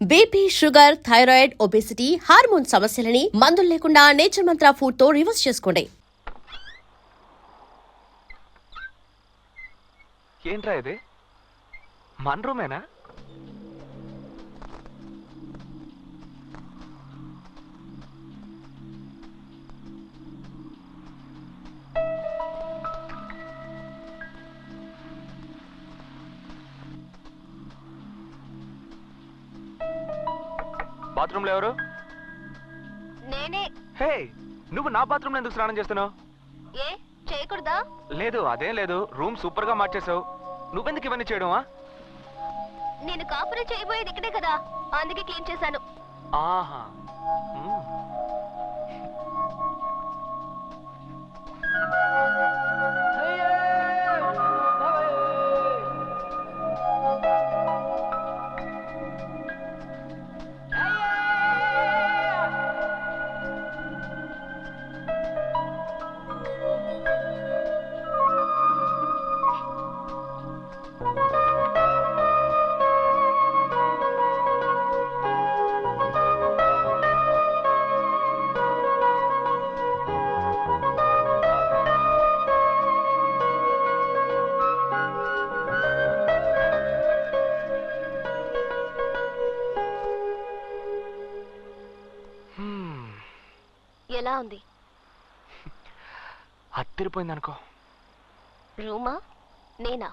BP, sugar, thyroid, obesity, hormone సమస్యలని మందులు లేకుండా నేచర్ మంత్ర ఫుడ్ తో రివర్స్ చేసుకోండి. ఏంట్రా ఇది? మన రూమేనా? బాత్రూంలో ఎవరు? నేనే. హే, నువ్వు నా బాత్రూంలో ఎందుకు స్నానం చేస్తున్నావు? ఏ చేయకూడదా? లేదు, అదేం లేదు. రూమ్ సూపర్ గా మార్చేసావు. నువ్వెందుకు ఇవన్నీ చేయడమా? నేను కాపురం చేయబోయేది ఇక్కడే కదా, అందుకే క్లీన్ చేశాను. ఆహా. ఎలా ఉంది? అత్తిరిపోయింది అనుకో. రూమా? నేనా?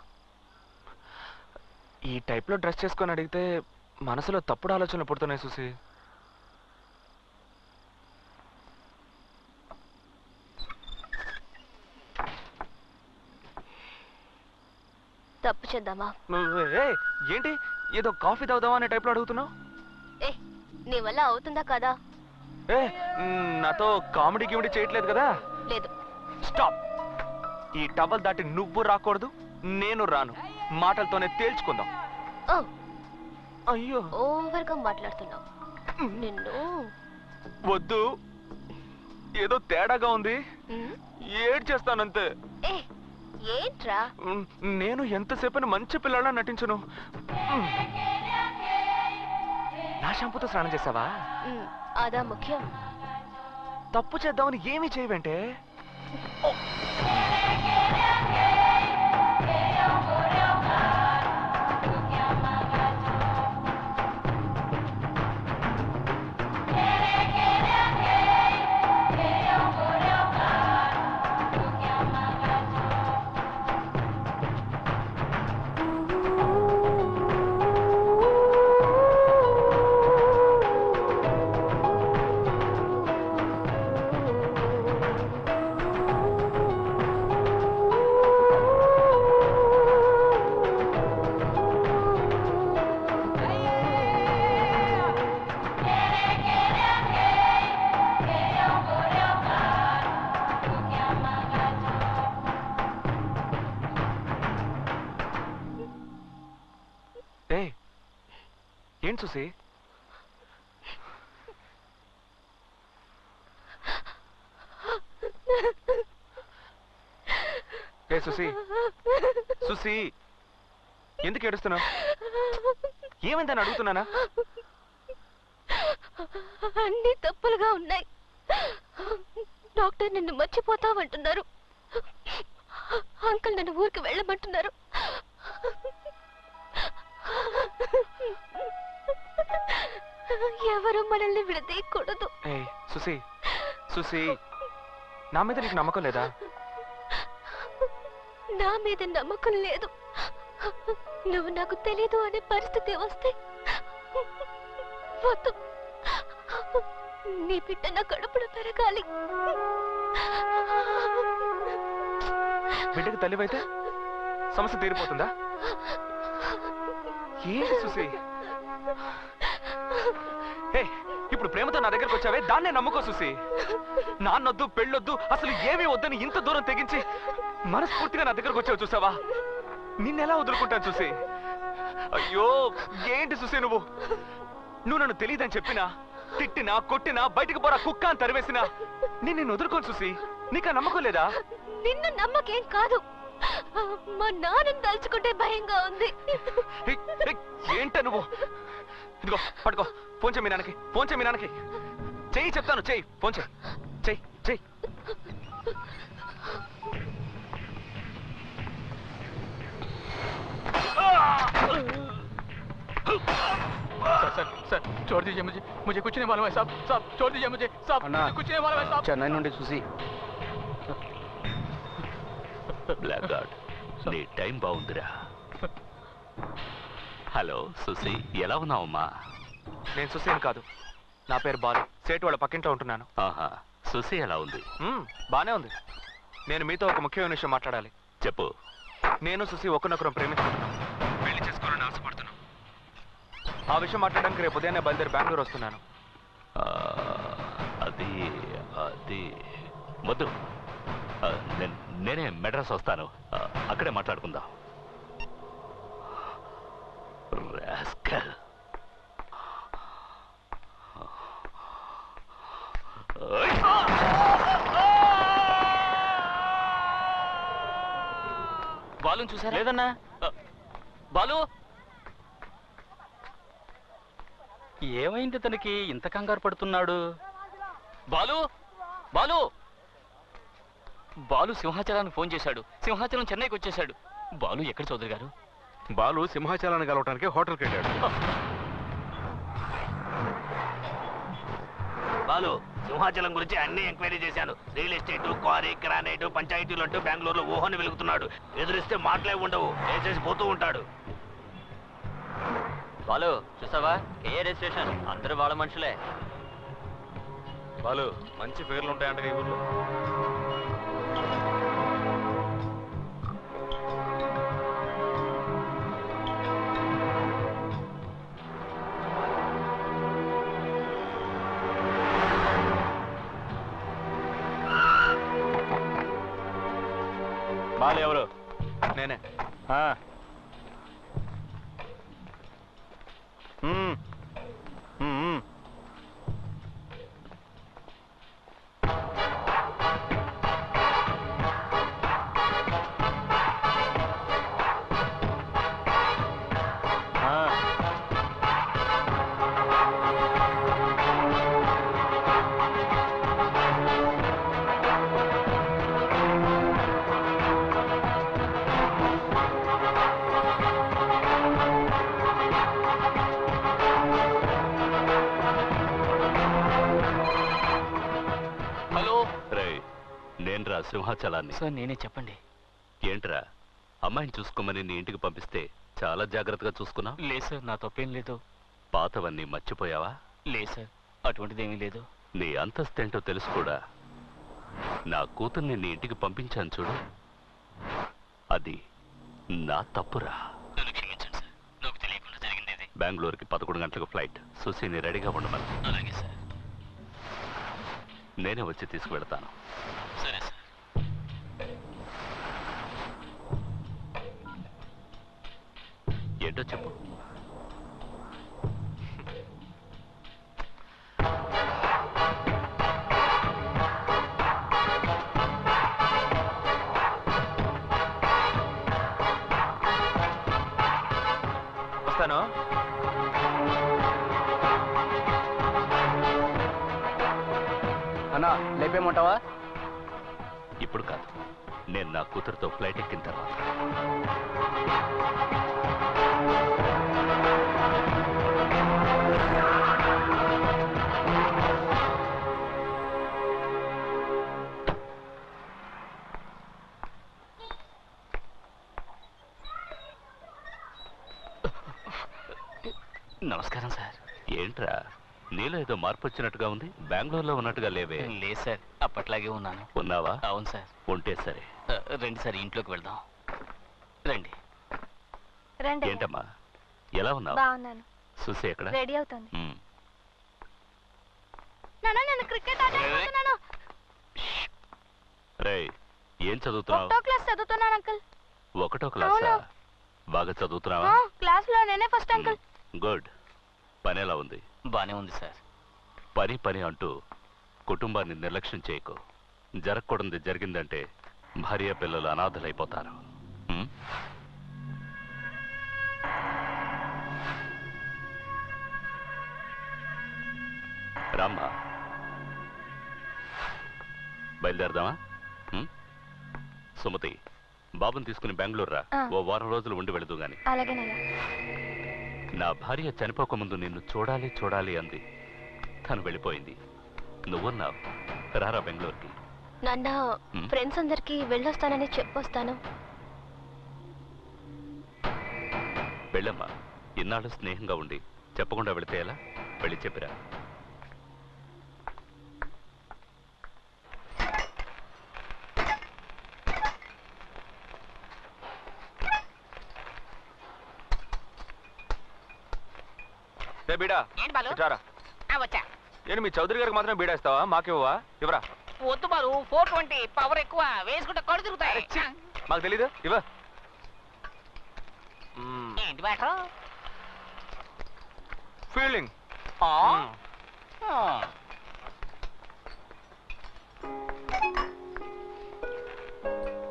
ఈ టైప్ లో డ్రెస్ చేసుకొని అడిగితే మనసులో తప్పుడు ఆలోచనలు పుడుతున్నాయి చూసి. తప్పు చేద్దామా? ఏంటి ఏదో కాఫీ తాగుదామా అనే టైప్ లో అడుగుతున్నావు? ఏ నీ వల్ల అవుతుందా కదా? ఏ నాతో కామెడీ గిమిడీ చేయట్లేదు కదా? లేదు. స్టాప్. ఈ టవల్ దాటి నువ్వు రాకూడదు, నేను రాను. మాటలతోనే తేల్చుకుందాం. ఓ అయ్యో, ఓవర్ గా మాట్లాడుతున్నావు. నిన్ను వద్దు, ఏదో తేడాగా ఉంది. ఏడ్ చేస్తానంతే. ఏ ఏంట్రా? నేను ఎంతసేపని మంచి పిల్లలా నటించను. నా షాంపూతో స్నానం చేసావా? అదా ముఖ్యం. తప్పు చేద్దామని ఏమీ చేయవంటే. ఏం చూసి? ఏ సుసి, సుసి, ఎందుకు ఏడుస్తున్నావు? ఏమైందని అడుగుతున్నానా? అన్ని తప్పులుగా ఉన్నాయి. డాక్టర్ నిన్ను మర్చిపోతావంటున్నారు. అంకుల్ నన్ను ఊరికి వెళ్ళమంటున్నారు. ఎవరు మనల్ని విడదీయకూడదు. సుసి, సుసి, నా మీద నీకు నమ్మకం లేదా? నా మీద నమ్మకం లేదు. నువ్వు నాకు తెలీదు అనే పరిస్థితి వస్తే వద్దు. నీ బిడ్డ నా కడుపులో పెరగాలి. బిడ్డకి తల్లివైతే సమస్య తీరిపోతుందా? ఏంటి సుసి? ఇప్పుడు ప్రేమతో నా దగ్గరకు వచ్చావే, దాన్నే నమ్ముకో సుసి. నాన్నొద్దు, పెళ్ళొద్దు, అసలు ఏమీ వద్దని ఇంత దూరం తెగించి మనస్ఫూర్తిగా నా దగ్గరకు వచ్చావు చూసావా? నిన్నెలా వదులుకుంటాను చూసి? అయ్యో, ఏంటి సుసి నువ్వు నన్ను తెలియదని చెప్పినా, తిట్టినా, కొట్టినా, బయటికి పోరా కుక్క అని తరివేసినా నిన్ను వదులుకోను చూసి. నీకా నమ్మకం లేదా? నిన్ను నమ్మకేం కాదు, మా నాన్నని తలుచుకుంటే భయంగా ఉంది. ఏంట నువ్వు? ఇదిగో పట్టుకో. ఫోన్ చేయి మీ నాన్నకి. ఫోన్ చేయి మీ నాన్నకి. చెయ్యి చెప్తాను. చెయ్యి. ఫోన్ చేయి. చెయ్యి. చెయ్యి. सर छोड़ दीजिए मुझे कुछ नहीं मालूम है साहब छोड़ दीजिए मुझे कुछ नहीं मालूम है साहब చెన్నై నుండి చూసి బ్లాక్ గార్డ్ నీ టైం బాగుందిరా. హలో సుసి, ఎలా ఉన్నావమ్మా? నేను సుసేన్ కాదు, నా పేరు బాలు. సేటు వాళ్ళ పక్కింట్లో ఉంటున్నాను. ఆహా, సుసి ఎలా ఉంది? బానే ఉంది. నేను మీతో ఒక ముఖ్యమైన విషయం మాట్లాడాలి. చెప్పు. నేను సుసి ఒకరినొకరం ప్రేమించుకుంటున్నాం, పెళ్లి చేసుకోవాలని ఆశపడుతున్నాం. ఆ విషయం మాట్లాడడానికి రేపు ఉదయాన్నే బయలుదేరి బెంగళూరు వస్తున్నాను. అది అది వద్దు, నేనే మెడ్రాస్ వస్తాను, అక్కడే మాట్లాడుకుందాం. రాస్కల్. బాలు చూసారా? లేదన్నా. బాలు ఏమైంది? తనకి ఇంత కంగారు పడుతున్నాడు? బాలు బాలు బాలు సింహాచలానికి ఫోన్ చేశాడు. సింహాచలం చెన్నైకి వచ్చేశాడు. బాలు ఎక్కడ చౌదరి గారు? బాలు సింహాచలాన్ని కలవటానికి హోటల్కి వెళ్ళాడు. బాలు, సింహాచలం గురించి అన్ని ఎంక్వైరీ చేశాను. రియల్ ఎస్టేట్, క్వారీ, గ్రానైట్, పంచాయతీలు అంటూ బెంగళూరులో ఊహని వెలుగుతున్నాడు. ఎదురిస్తే మాటలే ఉండవు, వేసేసి పోతూ ఉంటాడు. బాలు చూసావా? ఏ రిజిస్ట్రేషన్, అందరూ వాళ్ళ మనుషులే. బాలు మంచి పేర్లు ఉంటాయంట ఈ ఊర్లో. బాలు ఎవరు? నేనే. నేనురా సింహాచలాన్ని. సార్ నేనే, చెప్పండి. ఏంట్రా, అమ్మాయిని చూసుకోమని నీ ఇంటికి పంపిస్తే చాలా జాగ్రత్తగా చూసుకున్నావు? లేదు సార్, నా తప్పేం లేదు. పాతవన్నీ మర్చిపోయావా? లేదు సార్, అటువంటిదేమీ లేదు. నీ అంతస్తేంటో తెలుసు కూడా. నా కూతుర్ని నీ ఇంటికి పంపించాను చూడు, అది నా తప్పురా. నన్ను క్షమించండి సార్, నాకు తెలియకుండా జరిగింది ఇది. బెంగళూరుకి 11 గంటలకు ఫ్లైట్. సుశీని రెడీగా ఉండమని. అలాగే సార్. నేనే వచ్చి తీసుకువెళ్తాను. సరే సార్. ఏంటో చెప్పు. వస్తాను. అన్నా లేపేమంటావా? ఇప్పుడు కాదు, నేను నా కూతురుతో ఫ్లైట్ ఎక్కిన తర్వాత. నమస్కారం సార్. ఏంట్రా, నీలో ఏదో మార్పు వచ్చినట్టుగా ఉంది. బెంగళూరులో ఉన్నట్టుగా లేవే? లేదు సార్, అప్పట్లాగే ఉన్నాను. ఉన్నావా? అవును సార్. ఉంటే సరే. రండి సార్, ఇంట్లోకి వెళ్దాం. రండి. రండి. ఏంటమ్మా, ఎలా ఉన్నావు? బాగున్నాను. సుసి ఎక్కడ? రెడీ అవుతుంది. ఉమ్. నాన్న, నేను క్రికెట్ ఆడుతున్నాను. రేయ్, ఏం చదువుతున్నావు? 1వ క్లాస్ చదువుతున్నాను అంకుల్. 1వ క్లాసా? బాగా చదువుతున్నావా? క్లాస్ లో నేనే ఫస్ట్ అంకుల్. గుడ్. పని ఎలా ఉంది? బానే ఉంది సార్. పని పని అంటూ కుటుంబాన్ని నిర్లక్ష్యం చేయకు. జరగకూడదు జరిగిందంటే భార్య పిల్లలు అనాథలైపోతారు. రామ్మా, బయలుదేరదామా? సుమతి, బాబుని తీసుకుని బెంగళూరు రా. ఓ వారం రోజులు ఉండి వెళదు గాని. నా భార్య చనిపోకముందు నిన్ను చూడాలి చూడాలి అంది. తను వెళ్ళిపోయింది. నువ్వున్నావు. రారా బెంగళూరుకి. నాన్న, ఫ్రెండ్స్ అందరికి వెళ్ళొస్తానని చెప్పొస్తాను. వెళ్ళమ్మా. ఇన్నాళ్ళు స్నేహంగా ఉండి చెప్పకుండా వెళితే ఎలా? వెళ్ళి చెప్పిరా. బీడా వచ్చా. ఏంటి మీ చౌదరి గారికి మాత్రం బీడా ఇస్తావా? మాకివ్వవా? ఇవ్వరా. వద్దు బాలు, 420 పవర్ ఎక్కువ, వేసుకుంటే కళ్ళు తిరుగుతాయి. మాకు తెలీదు. ఇవ్వ. ఏంటి మ్యాటర్? ఫీల్డింగ్.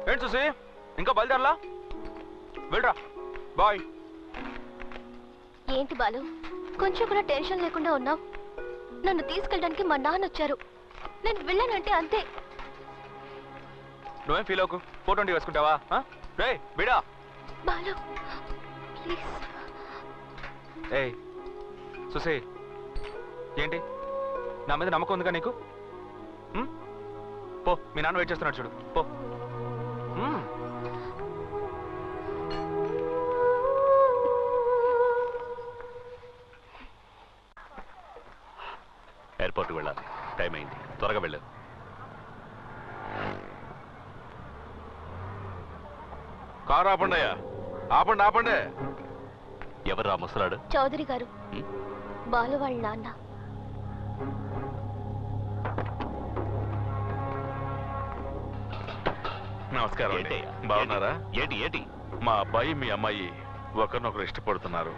ఏంటి చూసి ఇంకా బయలుదేరలా? వెళ్ళరా. బాయ్. ఏంటి బాలు, కొంచెం కూడా టెన్షన్ లేకుండా ఉన్నావు? నన్ను తీసుకెళ్ళడానికి మా నాన్న వచ్చారు. నేను వెళ్ళానంటే అంతే. నువ్వేం ఫీల్ అవ్వకు. 420 వేసుకుంటావా? రే బిడా. బాలు ప్లీజ్. ఏయ్ సుసే, ఏంటి నా మీద నమ్మకం ఉందిగా నీకు? పో, మీ నాన్న వెయిట్ చేస్తున్నాడు చూడు. పో. ఎయిర్పోర్ట్కి వెళ్ళాలి. టైం అయింది. త్వరగా వెళ్ళు. కారు ఆపండి అయ్యా. ఆపండి ఆపండి. ఎవరు ముసలాడు? చౌదరి గారు, బాలు వాళ్ళ నాన్న. నమస్కారం అండి. బాగున్నారా? ఏంటి ఏంటి? మా అబ్బాయి మీ అమ్మాయి ఒకరినొకరు ఇష్టపడుతున్నారు.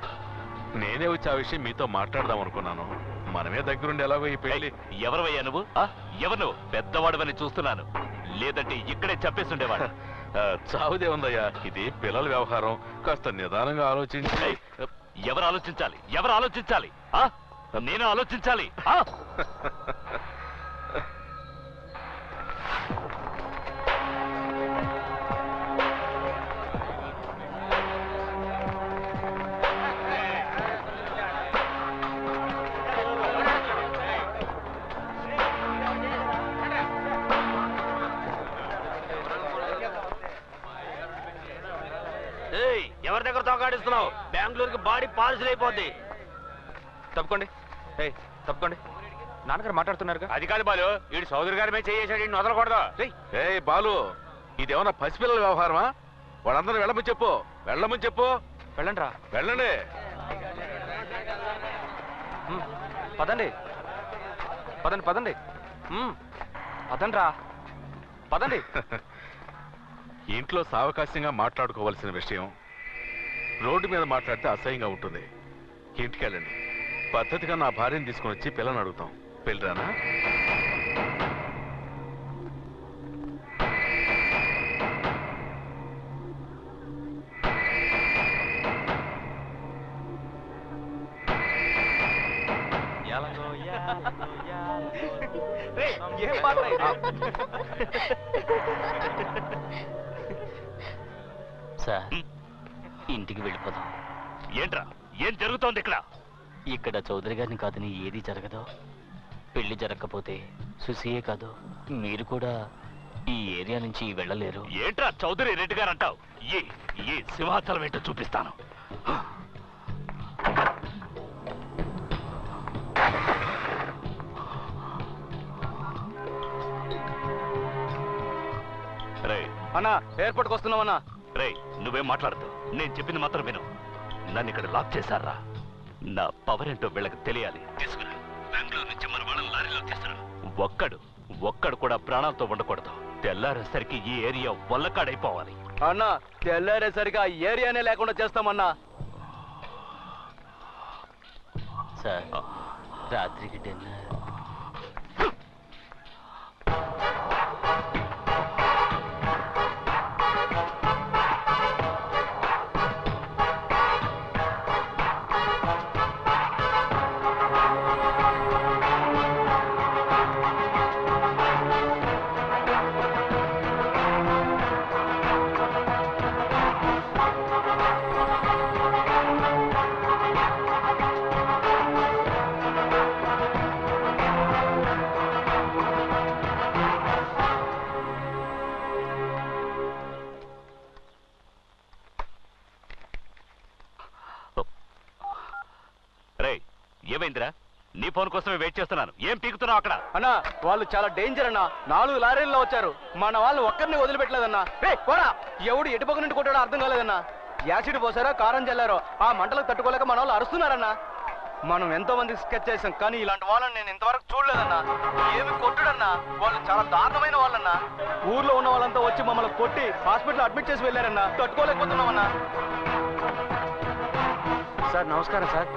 నేనే వచ్చి ఆ విషయం మీతో మాట్లాడదాం అనుకున్నాను. మనమే దగ్గరుండి ఎలాగో ఈ పెళ్లి. ఎవరవయ్యా నువ్వు? ఎవరు నువ్వు? పెద్దవాడవని చూస్తున్నాను. లేదంటే ఇక్కడే చెప్పేస్తుండేవాడు. చావుదే ఉందయ్యా. ఇది పిల్లల వ్యవహారం. కాస్త నిదానంగా ఆలోచించి. ఎవరు ఆలోచించాలి? ఎవరు ఆలోచించాలి? నేను ఆలోచించాలి. ఎవరి దగ్గర తోకాడిస్తున్నావు? బెంగళూరుకి బాడీ పాలసీలు అయిపోద్ది. తప్పుకోండి. తప్పుకోండి. నాన్నగారు మాట్లాడుతున్నారుగా. అది కాదు బాలు, వీడు సోదరు గారి మీద చేసాడు. వదలకూడదు. ఏ బాలు, ఇదేమన్నా పసిపిల్లల వ్యవహారమా? వాళ్ళందరూ వెళ్ళమని చెప్పు. వెళ్ళమని చెప్పు. వెళ్ళండి రా. వెళ్ళండి. పదండి పదండి పదండి. పదండి రా. పదండి. ఇంట్లో సావకాశంగా మాట్లాడుకోవాల్సిన విషయం రోడ్డు మీద మాట్లాడితే అసహ్యంగా ఉంటుంది. ఇంటికెళ్ళండి. పద్ధతిగా నా భార్యను తీసుకుని వచ్చి పిల్లని అడుగుతాం. పెళ్ళిరానా? సార్, ఇంటికి వెళ్ళిపోదాం. ఏంట్రా? ఏం జరుగుతోంది ఇక్కడ? ఇక్కడ చౌదరి గారిని కాదని ఏది జరగదు. పెళ్లి జరగకపోతే సుసియే కాదు, మీరు కూడా ఈ ఏరియా నుంచి వెళ్ళలేరు. ఏంట్రా చౌదరి రెడ్డి గారు అంటావు? ఈ సింహాచలం ఏంటో చూపిస్తాను. రే అన్నా, ఎయిర్పోర్ట్కి వస్తున్నామన్నా. రే, నువ్వేం మాట్లాడదు. నేను చెప్పింది మాత్రం విను. నన్ను ఇక్కడ లాక్ చేశారా? నా పవర్ ఏంటో వీళ్ళకి తెలియాలి. తీసుకురా. బెంగళూరు నుంచి మన వాళ్ళని లారీలో తీసుకురా. ఒక్కడు కూడా ప్రాణాలతో ఉండకూడదు. తెల్లారేసరికి ఈ ఏరియా వల్లకాడైపోవాలి. అన్నా, తెల్లారేసరికి ఆ ఏరియానే లేకుండా చేస్తామన్నా. సార్, రాత్రికి డిన్నర్. ఏమైందిరా? నీ ఫోన్ కోసమే వెయిట్ చేస్తున్నాను. ఏం పీకుతున్నావు అక్కడ? అన్నా వాళ్ళు చాలా డేంజర్ అన్నా. 4 లారీల్లో వచ్చారు. మన వాళ్ళు ఒక్కరిని వదిలిపెట్టలేదన్నా. పోరా, ఎవడు ఎటు పక్క నుండి కొట్టాడో అర్థం కాలేదన్నా. యాసిడ్ పోసారో కారం చల్లారో ఆ మంటలకు తట్టుకోలేక మన వాళ్ళు అరుస్తున్నారన్నా. మనం ఎంతో మంది స్కెచ్ చేసాం, కానీ ఇలాంటి వాళ్ళని నేను ఇంతవరకు చూడలేదన్నా. ఏమి కొట్టుడన్నా, వాళ్ళు చాలా దారుణమైన వాళ్ళన్నా. ఊర్లో ఉన్న వాళ్ళంతా వచ్చి మమ్మల్ని కొట్టి హాస్పిటల్ అడ్మిట్ చేసి వెళ్ళారన్నా. తట్టుకోలేకపోతున్నామన్నా. సార్ నమస్కారం సార్.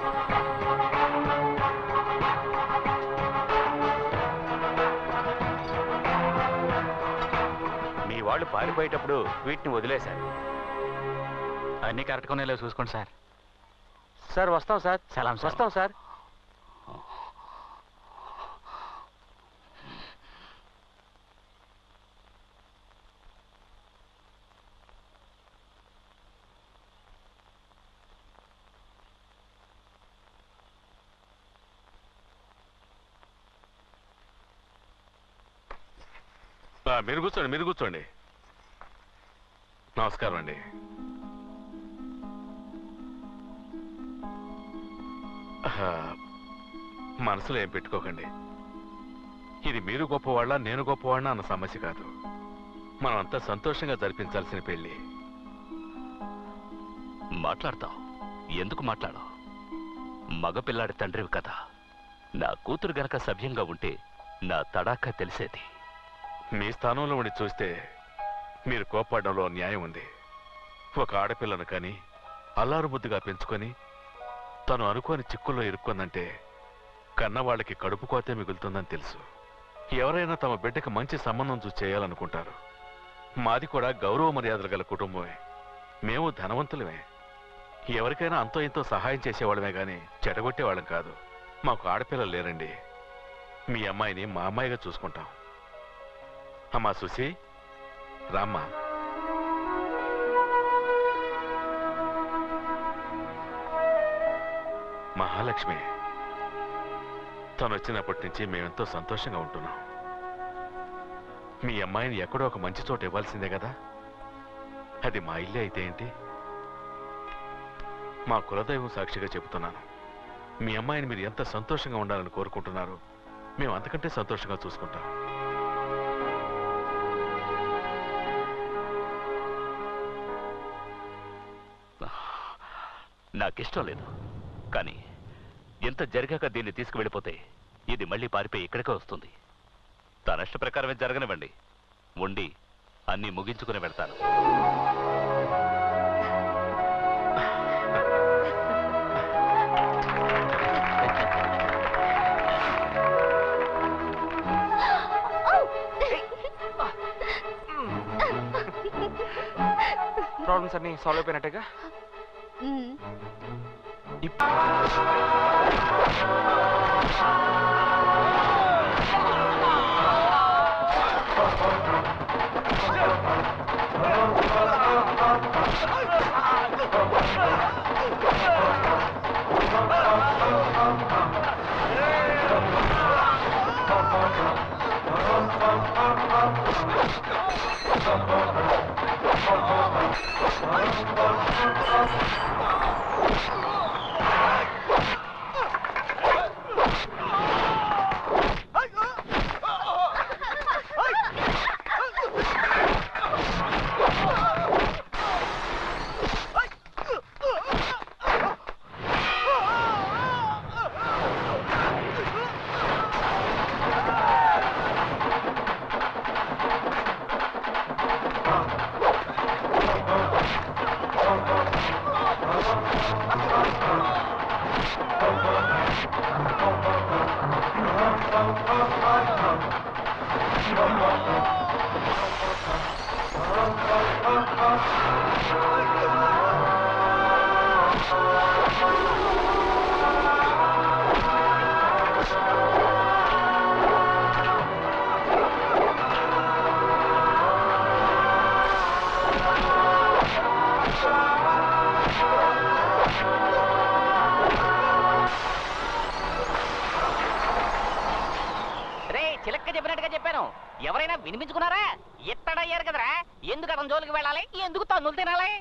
మీ వాళ్ళు పారిపోయేటప్పుడు వీటిని వదిలేశారు. అన్నీ కరెక్ట్గానే లేవు చూసుకోండి సార్. సార్ వస్తాం సార్. సలాం సార్. వస్తాం సార్. మీరు కూర్చోండి, మీరు కూర్చోండి. నమస్కారం అండి. మనసులో ఏం పెట్టుకోకండి. ఇది మీరు గొప్పవాళ్ళ నేను గొప్పవాళ్ళ అన్న సమస్య కాదు. మనమంతా సంతోషంగా జరిపించాల్సిన పెళ్లి. మాట్లాడతావు, ఎందుకు మాట్లాడవు? మగపిల్లాడి తండ్రివి కదా. నా కూతురు గనక సభ్యంగా ఉంటే నా తడాకా తెలిసేది. మీ స్థానంలో ఉండి చూస్తే మీరు కోప్పడడంలో న్యాయం ఉంది. ఒక ఆడపిల్లను కానీ అల్లారు ముద్దుగా పెంచుకొని తను అనుకోని చిక్కుల్లో ఇరుక్కుందంటే కన్నవాళ్ళకి కడుపు కోతే మిగులుతుందని తెలుసు. ఎవరైనా తమ బిడ్డకి మంచి సంబంధం చూసి చేయాలనుకుంటారు. మాది కూడా గౌరవ మర్యాదలు గల కుటుంబమే. మేము ధనవంతులమే. ఎవరికైనా అంతో ఇంతో సహాయం చేసేవాళ్ళమే గాని చెడగొట్టేవాళ్ళం కాదు. మాకు ఆడపిల్లలు లేరండి. మీ అమ్మాయిని మా అమ్మాయిగా చూసుకుంటాం. అమ్మా సుశీ, రామ్మా. మహాలక్ష్మి తను వచ్చినప్పటి నుంచి మేమెంతో సంతోషంగా ఉంటున్నాం. మీ అమ్మాయిని ఎక్కడో ఒక మంచి చోట ఇవ్వాల్సిందే కదా. అది మా ఇల్లే అయితే ఏంటి? మా కులదైవం సాక్షిగా చెబుతున్నాను. మీ అమ్మాయిని మీరు ఎంత సంతోషంగా ఉండాలని కోరుకుంటున్నారో మేము అంతకంటే సంతోషంగా చూసుకుంటాం. నాకిష్టం లేదు, కానీ ఎంత జరిగాక దీన్ని తీసుకువెళ్ళిపోతే ఇది మళ్ళీ పారిపోయి ఇక్కడికే వస్తుంది. తనష్ట ప్రకారమే జరగనివ్వండి. ఉండి అన్నీ ముగించుకుని వెళ్తాను. ప్రాబ్లమ్స్ అన్ని సాల్వ్ అయిపోయినట్టుగా. చిలక్క చెప్పినట్టుగా చెప్పాను. ఎవరైనా వినిపించుకున్నారా? ఎత్తడయ్యారు కదరా. ఎందుకు అతని జోలికి వెళ్ళాలి? ఎందుకు తన్నులు తినాలి?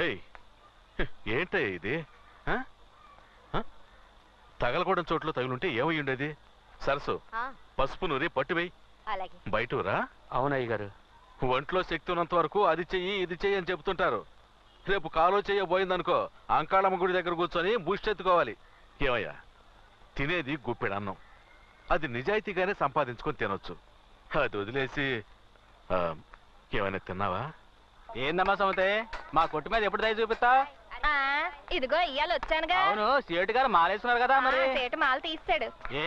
ఏయ్, ఏంటయ్యా ఇది ఆ? ఆ? తగలకూడని చోట్ల తగులుంటే ఏమై ఉండేది? సరసు పసుపు నూరి పట్టువేయి. అలాగే. బయటరా. అవునయ్య గారు. ఒంట్లో శక్తి ఉన్నంత వరకు అది చెయ్యి ఇది చెయ్యి అని చెబుతుంటారు. రేపు కాలో చెయ్యబోయిందనుకో అంకాళమ్మ గుడి దగ్గర కూర్చొని బూస్టెత్తుకోవాలి. ఏమయ్యా, తినేది గుప్పెడన్నం, అది నిజాయితీగానే సంపాదించుకొని తినొచ్చు. అది వదిలేసి ఏమైనా తిన్నావా? ఏందమ్మా సమతే, మా కొట్టు మీద ఎప్పుడు దయ చూపిస్తా? ఇదిగో ఇయ్యాలి వచ్చానుగా. అవును, సేటు గారు మాలేస్తున్నారు కదా మరి. సేటు మాల తీస్తాడు. ఏ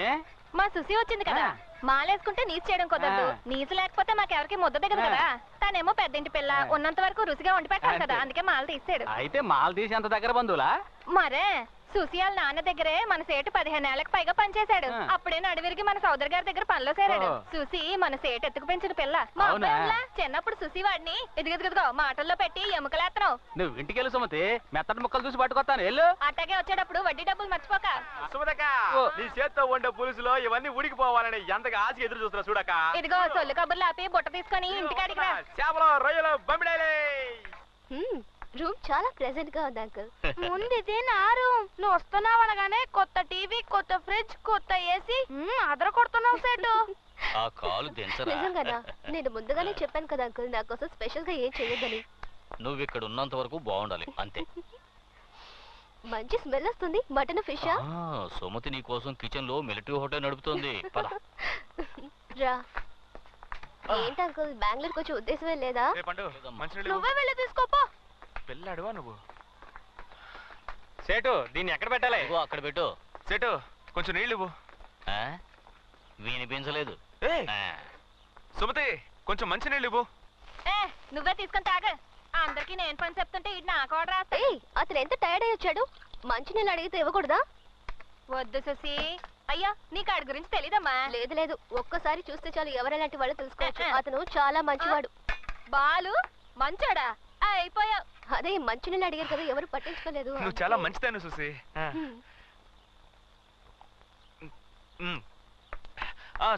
మా సుసి వచ్చింది కదా, మాలేసుకుంటే నీసు చేయడం కుదరదు. నీసు లేకపోతే మాకెవరికి ముద్ద దిగదు కదా. తనేమో పెద్దింటి పిల్ల, ఉన్నంత వరకు రుచిగా వండి పెట్టాలి కదా, అందుకే మాల తీసాడు. అయితే మాల తీసి అంత దగ్గర బంధువులా? మరే సుసి వాళ్ళ నాన్న దగ్గరే మన సేటు 15 ఏళ్లకు పైగా పనిచేశాడు. అప్పుడే నడివిరికి మన సోదరి గారి దగ్గర పనిలో చేరాడు. సుసి మన సేటు ఎత్తుకు పెంచిన పిల్ల. మా అబ్బాయిలా చిన్నప్పుడు సుసి వాడిని ఇదిగో మాటల్లో పెట్టి ఎముకలేస్తున్నావు. నువ్వు ఇంటికి వెళ్ళు సుమతి, మెత్తటి ముక్కలు చూసి పట్టుకొస్తాను. వెళ్ళు. అట్టాగే వచ్చేటప్పుడు వడ్డీ డబ్బులు మర్చిపోక. సుమతక్క, నీ చేత్తో వండే పులుసులో ఇవన్నీ ఉడికిపోవాలని ఎంతగా ఆశ ఎదురు చూస్తున్నా చూడక. ఇదిగో సొల్లు కబుర్లు ఆపి బుట్ట తీసుకొని ఇంటికాడికి రా. చేపలు, రొయ్యలు, బొమ్మిడాలే. రూమ్ చాలా ప్రెజెంట్ గా ఉంది అంకుల్. ముందు ఇదే నా రూమ్. నువ్వు వస్తున్నావు అనగానే కొత్త టీవీ, కొత్త ఫ్రిడ్జ్, కొత్త ఏసీ అదర కొడుతున్నావు సేటు. ఆ కాలు దించరా. నిజంగానా? నేను ముందుగానే చెప్పాను కదా అంకుల్, నా కోసం స్పెషల్ గా ఏం చెయ్యొద్దని. నువ్వు ఇక్కడ ఉన్నంత వరకు బాగుండాలి అంతే. మంచి స్మెల్ వస్తుంది. మటన్ ఫిషా? సుమతి నీ కోసం కిచెన్ లో మిలిటరీ హోటల్ నడుపుతోంది. పద. రా. ఏంటి అంకుల్, బెంగళూరుకి వచ్చే ఉద్దేశమే లేదా? నువ్వే వెళ్ళి తీసుకోపో. పెళ్ళాడువా నువ్వు? సేటు, దీన్ని ఎక్కడ పెట్టాలి? ఇదిగో అక్కడ పెట్టు. సేటు, కొంచెం నీళ్ళు ఇవ్వు. వినిపించలేదు. సుమతి, కొంచెం మంచి నీళ్ళు ఇవ్వు. నువ్వే తీసుకొని తాగ. అందరికి నేను పని చెప్తుంటే ఇటు నాకు ఆర్డర్ రాస్తా. అతను ఎంత టైర్డ్ అయ్యి వచ్చాడు, మంచి నీళ్ళు అడిగితే ఇవ్వకూడదా? వద్దు సుసి. అయ్యా, నీకు ఆడి గురించి తెలీదమ్మా. లేదు, ఒక్కసారి చూస్తే చాలు ఎవరెలాంటి వాళ్ళు తెలుసుకోవచ్చు. అతను చాలా మంచివాడు. బాలు మంచోడా? అయిపోయావు. అదే మంచి నీళ్ళు అడిగారు కదా, ఎవరు పట్టించుకోలేదు. నువ్వు చాలా మంచిదాన్ని సుసి.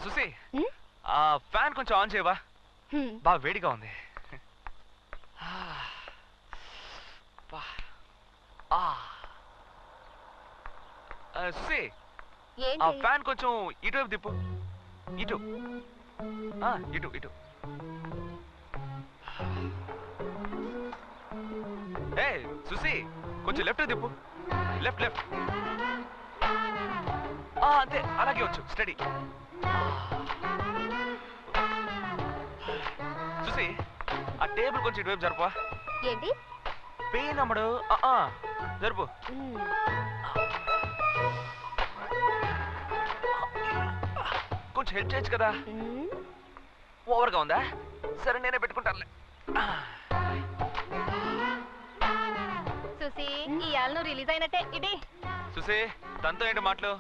సుసి, ఆ ఫ్యాన్ కొంచెం ఆన్ చేయవా? బాగా వేడిగా ఉంది. సుసి, ఆ ఫ్యాన్ కొంచెం ఇటువైపు తిప్పు. ఇటు ఇటు ఇటు. ఏ సుసి, కొంచెం లెఫ్ట్ తిప్పు. లెఫ్ట్. అంతే, అలాగే వచ్చు. స్టడీ. సుసి, ఆ టేబుల్ కొంచెం ఇటువైపు జరుపు. ఏంటి? పెయిన్ అమ్మడు. జరుపు. కొంచెం హెల్ప్ చేయొచ్చు కదా. ఓవర్గా ఉందా? సరే, నేనే పెట్టుకుంటానులే. సుసి, ఇవాళ నువ్వు రిలీజ్ అయినట్టే. ఇది సుసి, తనతో ఏంటి మాటలు?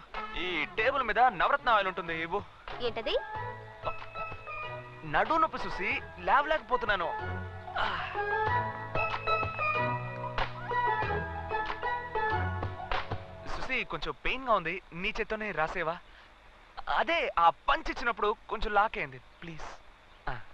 ఈ టేబుల్ మీద నవరత్న ఆయిల్ ఉంటుంది, ఇవ్వు. ఏంటది? నడు నొప్పి సుసి, లేవలేకపోతున్నాను. సుసి, కొంచెం పెయిన్ గా ఉంది, నీ చేత్తోనే రాసేవా? అదే ఆ పంచ్ ఇచ్చినప్పుడు కొంచెం లాక్ అయింది, ప్లీజ్.